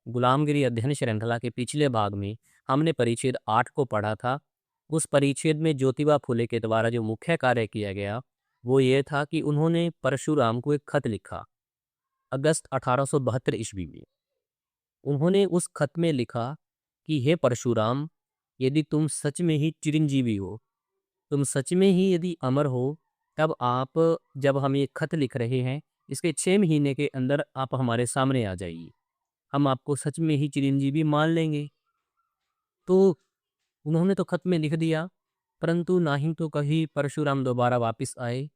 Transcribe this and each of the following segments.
गुलामगिरी अध्ययन श्रृंखला के पिछले भाग में हमने परिच्छेद 8 को पढ़ा था। उस परिच्छेद में ज्योतिबा फुले के द्वारा जो मुख्य कार्य किया गया वो ये था कि उन्होंने परशुराम को एक खत लिखा अगस्त 1872 ईस्वी में। उन्होंने उस खत में लिखा कि हे परशुराम, यदि तुम सच में ही चिरंजीवी हो, तुम सच में ही यदि अमर हो, तब आप जब हम ये खत लिख रहे हैं इसके 6 महीने के अंदर आप हमारे सामने आ जाइए। हम आपको सच में ही चिरंजीवी मान लेंगे। तो उन्होंने तो खत में लिख दिया, परंतु ना ही तो कभी परशुराम दोबारा वापस आए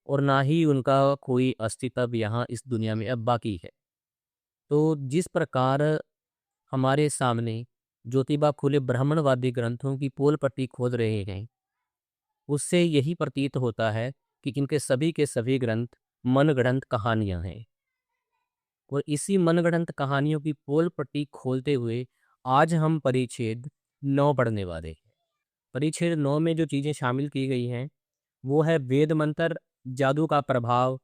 और ना ही उनका कोई अस्तित्व यहाँ इस दुनिया में अब बाकी है। तो जिस प्रकार हमारे सामने ज्योतिबा फुले ब्राह्मणवादी ग्रंथों की पोल पट्टी खोद रहे हैं, उससे यही प्रतीत होता है कि इनके सभी के सभी ग्रंथ मनगढ़ंत कहानियां हैं। और इसी मनगढ़ंत कहानियों की पोल पट्टी खोलते हुए आज हम परिच्छेद 9 पढ़ने वाले हैं। परिच्छेद 9 में जो चीज़ें शामिल की गई हैं वो है वेद मंत्र, जादू का प्रभाव,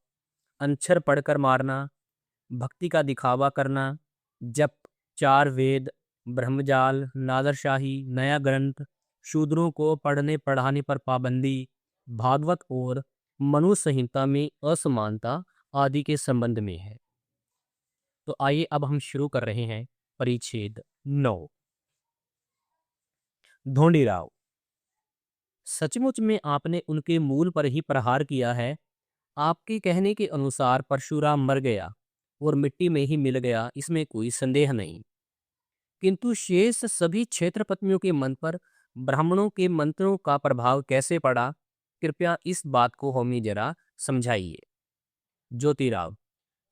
अक्षर पढ़कर मारना, भक्ति का दिखावा करना, जप, 4 वेद, ब्रह्मजाल, नादरशाही, नया ग्रंथ, शूद्रों को पढ़ने पढ़ाने पर पाबंदी, भागवत और मनु संहिता में असमानता आदि के संबंध में है। तो आइए अब हम शुरू कर रहे हैं परिच्छेद 9। ढोंडीराव, सचमुच में आपने उनके मूल पर ही प्रहार किया है। आपके कहने के अनुसार परशुराम मर गया और मिट्टी में ही मिल गया, इसमें कोई संदेह नहीं। किंतु शेष सभी क्षेत्रपतियों के मन पर ब्राह्मणों के मंत्रों का प्रभाव कैसे पड़ा, कृपया इस बात को हमें जरा समझाइए। ज्योतिराव,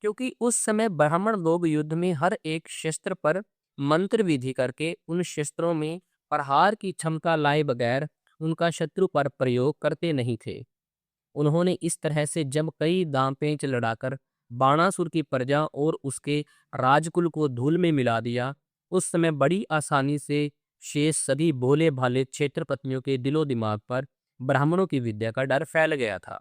क्योंकि उस समय ब्राह्मण लोग युद्ध में हर एक शस्त्र पर मंत्र विधि करके उन शस्त्रों में प्रहार की क्षमता लाए बगैर उनका शत्रु पर प्रयोग करते नहीं थे। उन्होंने इस तरह से जब कई दांवपेच लड़ाकर बाणासुर की प्रजा और उसके राजकुल को धूल में मिला दिया, उस समय बड़ी आसानी से शेष सभी भोले भाले क्षेत्रपतियों के दिलो दिमाग पर ब्राह्मणों की विद्या का डर फैल गया था।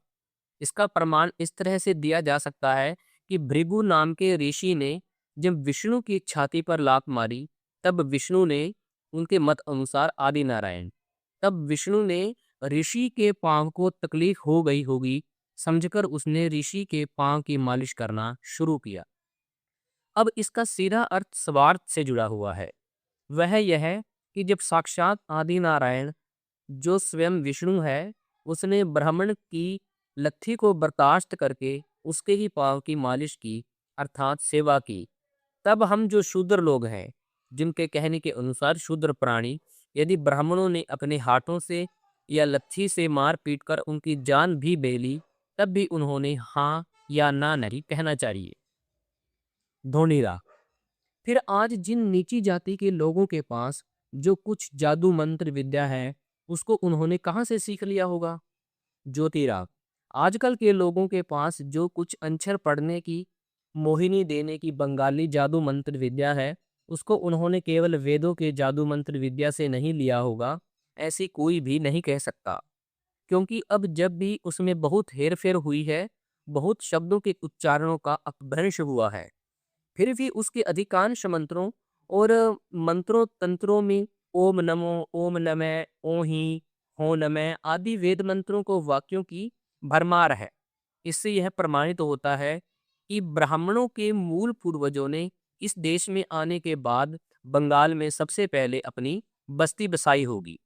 इसका प्रमाण इस तरह से दिया जा सकता है कि भृगु नाम के ऋषि ने जब विष्णु की छाती पर लात मारी, तब विष्णु ने उनके मत अनुसार आदि नारायण, तब विष्णु ने ऋषि के पांव को तकलीफ हो गई होगी समझकर उसने ऋषि के पांव की मालिश करना शुरू किया। अब इसका सीधा अर्थ स्वार्थ से जुड़ा हुआ है। वह यह है कि जब साक्षात आदि नारायण जो स्वयं विष्णु है, उसने ब्राह्मण की लत्थी को बर्दाश्त करके उसके ही पांव की मालिश की, अर्थात सेवा की, तब हम जो शूद्र लोग हैं, जिनके कहने के अनुसार शूद्र प्राणी, यदि ब्राह्मणों ने अपने हाथों से या लत्थी से मार पीट कर उनकी जान भी ले ली, तब भी उन्होंने हाँ या ना नहीं कहना चाहिए। धोनीरा, फिर आज जिन नीची जाति के लोगों के पास जो कुछ जादू मंत्र विद्या है, उसको उन्होंने कहाँ से सीख लिया होगा? ज्योतिराव, आजकल के लोगों के पास जो कुछ अक्षर पढ़ने की, मोहिनी देने की बंगाली जादू मंत्र विद्या है, उसको उन्होंने केवल वेदों के जादू मंत्र विद्या से नहीं लिया होगा, ऐसी कोई भी नहीं कह सकता। क्योंकि अब जब भी उसमें बहुत हेरफेर हुई है, बहुत शब्दों के उच्चारणों का अपभ्रंश हुआ है, फिर भी उसके अधिकांश मंत्रों और मंत्रों तंत्रों में ओम नमो, ओम नमः, ओहि, हो नमः आदि वेद मंत्रों को वाक्यों की भरमार है। इससे यह प्रमाणित होता है कि ब्राह्मणों के मूल पूर्वजों ने इस देश में आने के बाद बंगाल में सबसे पहले अपनी बस्ती बसाई होगी।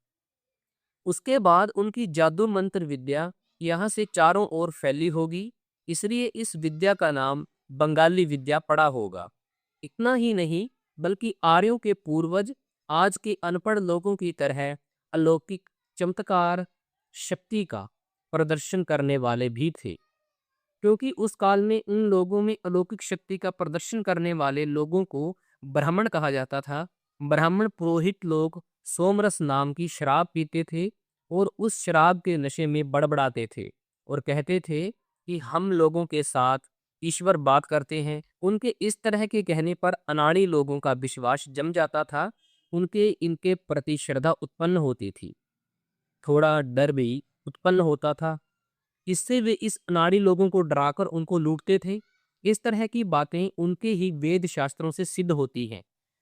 उसके बाद उनकी जादू मंत्र विद्या यहाँ से चारों ओर फैली होगी, इसलिए इस विद्या का नाम बंगाली विद्या पड़ा होगा। इतना ही नहीं, बल्कि आर्यों के पूर्वज आज के अनपढ़ लोगों की तरह अलौकिक चमत्कार शक्ति का प्रदर्शन करने वाले भी थे। क्योंकि उस काल में उन लोगों में अलौकिक शक्ति का प्रदर्शन करने वाले लोगों को ब्राह्मण कहा जाता था। ब्राह्मण पुरोहित लोग सोमरस नाम की शराब पीते थे और उस शराब के नशे में बड़बड़ाते थे और कहते थे कि हम लोगों के साथ ईश्वर बात करते हैं। उनके इस तरह के कहने पर अनाड़ी लोगों का विश्वास जम जाता था, उनके इनके प्रति श्रद्धा उत्पन्न होती थी, थोड़ा डर भी उत्पन्न होता था। इससे वे इस अनाड़ी लोगों को डराकर उनको लूटते थे। इस तरह की बातें उनके ही वेद शास्त्रों से सिद्ध होती हैं।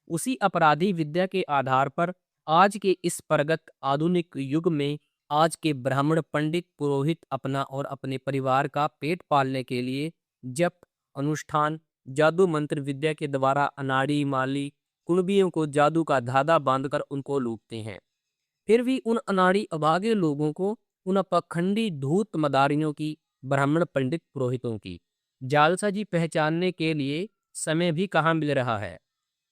उसी अपराधी विद्या के आधार पर आज के इस प्रगत आधुनिक युग में आज के ब्राह्मण पंडित पुरोहित अपना और अपने परिवार का पेट पालने के लिए जप अनुष्ठान जादू मंत्र विद्या के द्वारा अनाड़ी माली कुणबियों को जादू का धागा बांधकर उनको लूटते हैं। फिर भी उन अनाड़ी अभागे लोगों को, उन पखंडी धूर्त मदारियों की, ब्राह्मण पंडित पुरोहितों की जालसाजी पहचानने के लिए समय भी कहाँ मिल रहा है,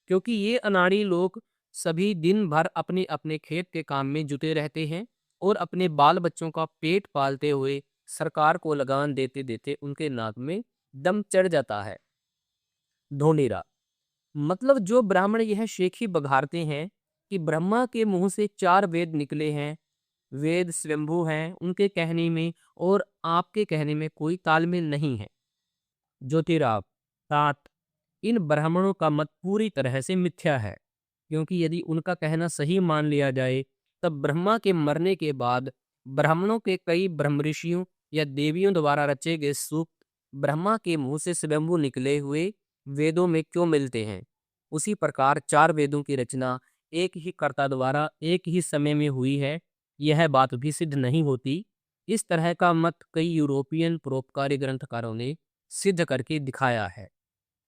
क्योंकि ये अनाड़ी लोग सभी दिन भर अपने अपने खेत के काम में जुटे रहते हैं और अपने बाल बच्चों का पेट पालते हुए सरकार को लगान देते देते उनके नाक में दम चढ़ जाता है। ढोंढेरा मतलब जो ब्राह्मण यह शेखी बघारते हैं कि ब्रह्मा के मुंह से 4 वेद निकले हैं, वेद स्वयंभू हैं, उनके कहने में और आपके कहने में कोई तालमेल नहीं है। ज्योतिराव 7 इन ब्राह्मणों का मत पूरी तरह से मिथ्या है, क्योंकि यदि उनका कहना सही मान लिया जाए तब ब्रह्मा के मरने के बाद ब्राह्मणों के कई ब्रह्म ऋषियों या देवियों द्वारा रचे गए सूक्त ब्रह्मा के मुंह से स्वयंभू निकले हुए वेदों में क्यों मिलते हैं। उसी प्रकार 4 वेदों की रचना एक ही कर्ता द्वारा एक ही समय में हुई है, यह बात भी सिद्ध नहीं होती। इस तरह का मत कई यूरोपियन परोपकारी ग्रंथकारों ने सिद्ध करके दिखाया है।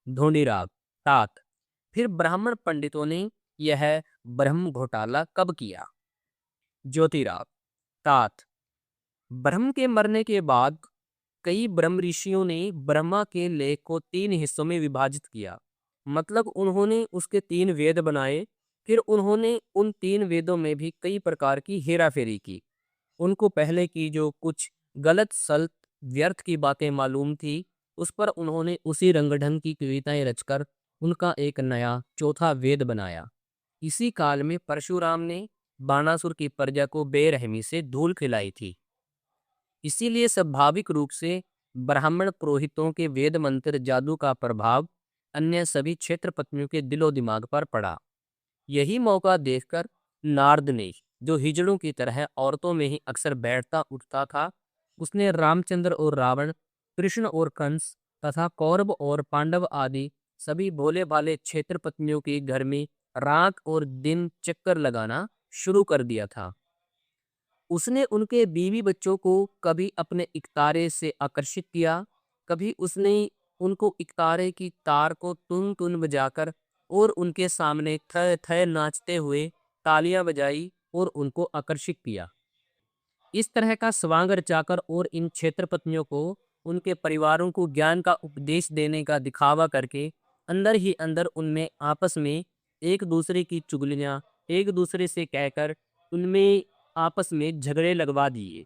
ढोंडीराग 7 फिर ब्राह्मण पंडितों ने यह ब्रह्म घोटाला कब किया। ज्योतिराग 7 ब्रह्म के मरने के बाद कई ब्रह्म ऋषियों ने ब्रह्मा के लेख को 3 हिस्सों में विभाजित किया, मतलब उन्होंने उसके 3 वेद बनाए। फिर उन्होंने उन 3 वेदों में भी कई प्रकार की हेराफेरी की। उनको पहले की जो कुछ गलत सल्त व्यर्थ की बातें मालूम थी, उस पर उन्होंने उसी रंगढंग की कविताएं रचकर उनका एक नया चौथा वेद बनाया। इसी काल में परशुराम ने बाणासुर की प्रजा को बेरहमी से धूल खिलाई थी। इसीलिए स्वाभाविक रूप से ब्राह्मण पुरोहितों के वेद मंत्र जादू का प्रभाव अन्य सभी क्षेत्रपतियों के दिलो दिमाग पर पड़ा। यही मौका देखकर नारद ने, जो हिजड़ों की तरह औरतों में ही अक्सर बैठता उठता था, उसने रामचंद्र और रावण, कृष्ण और कंस तथा कौरव और पांडव आदि सभी भोले भाले क्षेत्रपतियों के घर में रात और दिन चक्कर लगाना शुरू कर दिया था। उसने उनके बीवी बच्चों को कभी अपने इकतारे से आकर्षित किया, कभी उसने उनको इकतारे की तार को टुन टुन बजाकर और उनके सामने थ थ नाचते हुए तालियां बजाई और उनको आकर्षित किया। इस तरह का स्वांग रचाकर और इन क्षेत्रपतियों को उनके परिवारों को ज्ञान का उपदेश देने का दिखावा करके अंदर ही अंदर उनमें आपस में एक दूसरे की चुगलियां एक दूसरे से कहकर उनमें आपस में झगड़े लगवा दिए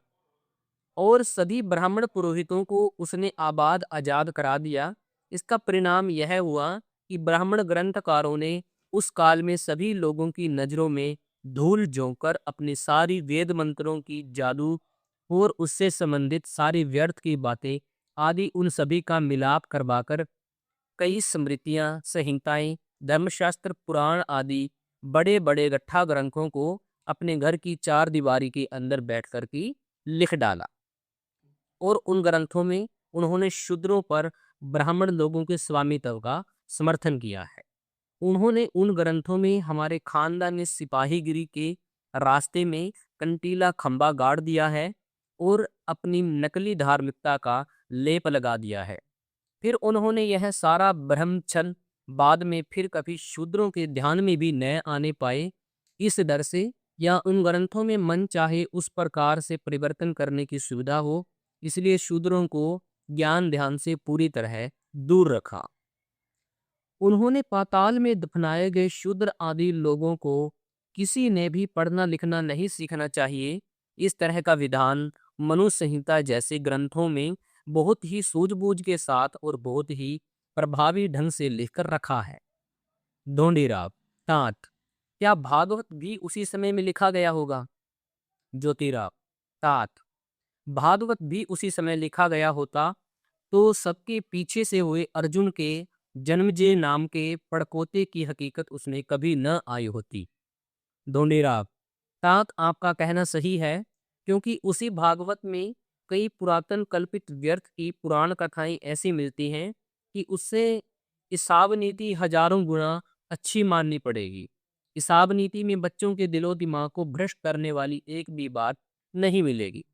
और सभी ब्राह्मण पुरोहितों को उसने आबाद आजाद करा दिया। इसका परिणाम यह हुआ कि ब्राह्मण ग्रंथकारों ने उस काल में सभी लोगों की नजरों में धूल झोंककर अपनी सारी वेद मंत्रों की जादू और उससे संबंधित सारी व्यर्थ की बातें आदि उन सभी का मिलाप करवाकर कई स्मृतियां, संहिताएं, धर्मशास्त्र, पुराण आदि बड़े बड़े गट्ठा ग्रंथों को अपने घर की 4 दीवारी के अंदर बैठकर की लिख डाला और उन ग्रंथों में उन्होंने शूद्रों पर ब्राह्मण लोगों के स्वामित्व का समर्थन किया है। उन्होंने उन ग्रंथों में हमारे खानदानी सिपाहीगिरी के रास्ते में कंटीला खंबा गाड़ दिया है और अपनी नकली धार्मिकता का लेप लगा दिया है। फिर उन्होंने यह सारा ब्रह्मचर्य बाद में फिर कभी शूद्रों के ध्यान में भी न आने पाए, इस डर से या उन ग्रंथों में मन चाहे उस प्रकार से परिवर्तन करने की सुविधा हो, इसलिए शूद्रों को ज्ञान ध्यान से पूरी तरह दूर रखा। उन्होंने पाताल में दफनाए गए शूद्र आदि लोगों को किसी ने भी पढ़ना लिखना नहीं सीखना चाहिए, इस तरह का विधान मनु संहिता जैसे ग्रंथों में बहुत ही सूझबूझ के साथ और बहुत ही प्रभावी ढंग से लिखकर रखा है। ढोंडीराव 7 क्या भागवत भी उसी समय में लिखा गया होगा। ज्योतिराव 7 भागवत भी उसी समय लिखा गया होता तो सबके पीछे से हुए अर्जुन के जन्मजय नाम के पड़पोते की हकीकत उसमें कभी न आई होती। ढोंडीराव 7 आपका कहना सही है, क्योंकि उसी भागवत में कई पुरातन कल्पित व्यर्थ की पुराण कथाएं ऐसी मिलती हैं कि उससे ईसाव नीति हजारों गुना अच्छी माननी पड़ेगी। हिसाब नीति में बच्चों के दिलो दिमाग को भ्रष्ट करने वाली एक भी बात नहीं मिलेगी।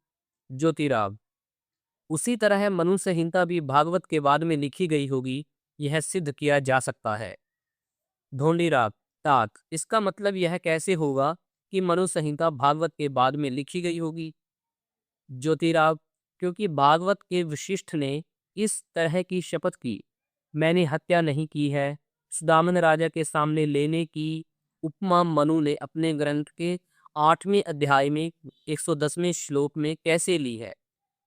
ज्योतिराव, उसी तरह मनु संहिता भी भागवत के बाद में लिखी गई होगी, यह सिद्ध किया जा सकता है। ढोंडीराव, तात, इसका मतलब यह कैसे होगा कि मनु संहिता भागवत के बाद में लिखी गई होगी? ज्योतिराव, क्योंकि भागवत के वशिष्ठ ने इस तरह की शपथ की, मैंने हत्या नहीं की है। सुदामन राजा के सामने लेने की उपमा मनु ने अपने ग्रंथ के 8वें अध्याय में 110वें श्लोक में कैसे ली है,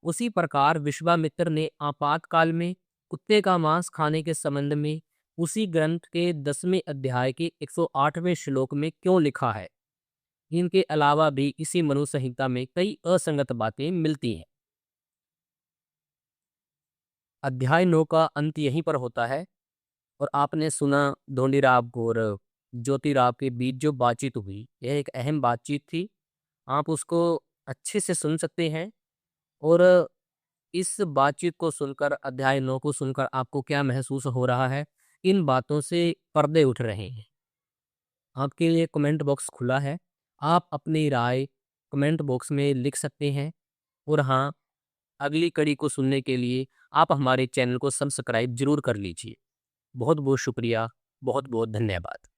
उसी प्रकार विश्वामित्र ने आपातकाल में कुत्ते का मांस खाने के संबंध में उसी ग्रंथ के 10वें अध्याय के 108वें श्लोक में क्यों लिखा है। इनके अलावा भी इसी मनु संहिता में कई असंगत बातें मिलती हैं। अध्याय 9 का अंत यहीं पर होता है। और आपने सुना ढोंडीराव और ज्योतिराव के बीच जो बातचीत हुई, यह एक अहम बातचीत थी। आप उसको अच्छे से सुन सकते हैं। और इस बातचीत को सुनकर, अध्याय 9 को सुनकर आपको क्या महसूस हो रहा है, इन बातों से पर्दे उठ रहे हैं। आपके लिए कमेंट बॉक्स खुला है। आप अपनी राय कमेंट बॉक्स में लिख सकते हैं। और हाँ, अगली कड़ी को सुनने के लिए आप हमारे चैनल को सब्सक्राइब जरूर कर लीजिए। बहुत बहुत शुक्रिया। बहुत बहुत धन्यवाद।